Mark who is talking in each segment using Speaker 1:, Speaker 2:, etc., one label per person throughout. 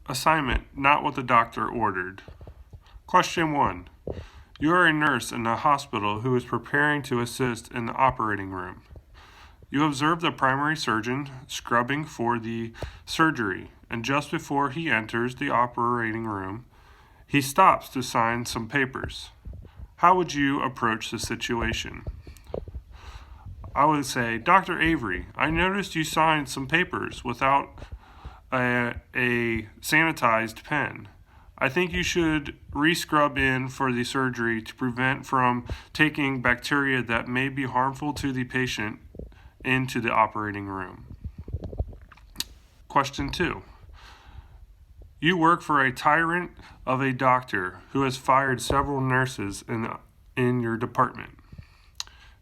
Speaker 1: Assignment: not what the doctor ordered. Question 1. You are a nurse in a hospital who is preparing to assist in the operating room. You observe the primary surgeon scrubbing for the surgery, and just before he enters the operating room, he stops to sign some papers. How would you approach the situation? I would say, Dr. Avery, I noticed you signed some papers without a sanitized pen. I think you should re-scrub in for the surgery to prevent from taking bacteria that may be harmful to the patient into the operating room. Question 2. You work for a tyrant of a doctor who has fired several nurses in your department.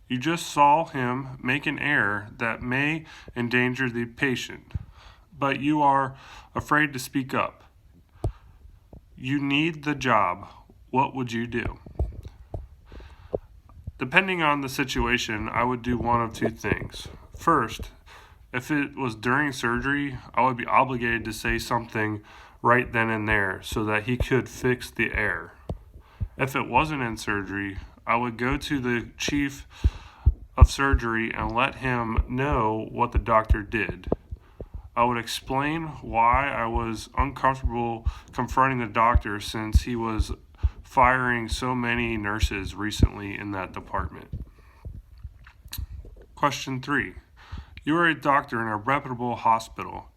Speaker 1: You just saw him make an error that may endanger the patient, but you are afraid to speak up. You need the job. What would you do? Depending on the situation, I would do one of two things. First, if it was during surgery, I would be obligated to say something right then and there so that he could fix the error. If it wasn't in surgery, I would go to the chief of surgery and let him know what the doctor did. I would explain why I was uncomfortable confronting the doctor since he was firing so many nurses recently in that department. Question 3. You are a doctor in a reputable hospital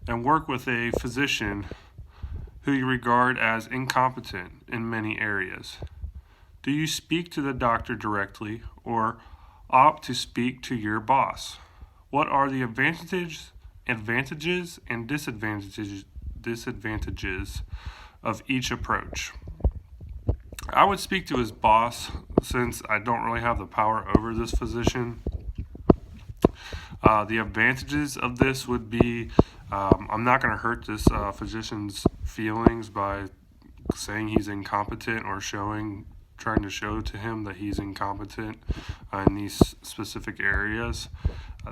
Speaker 1: and work with a physician who you regard as incompetent in many areas. Do you speak to the doctor directly or opt to speak to your boss? What are the advantages and disadvantages of each approach? I would speak to his boss since I don't really have the power over this physician. The advantages of this would be I'm not going to hurt this physician's feelings by saying he's incompetent or trying to show to him that he's incompetent in these specific areas.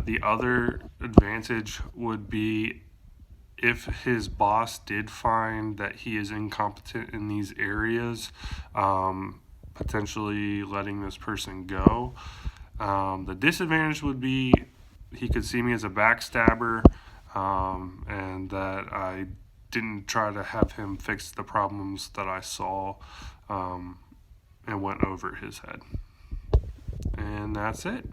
Speaker 1: The other advantage would be if his boss did find that he is incompetent in these areas, potentially letting this person go. The disadvantage would be he could see me as a backstabber, and that I didn't try to have him fix the problems that I saw and went over his head. And that's it.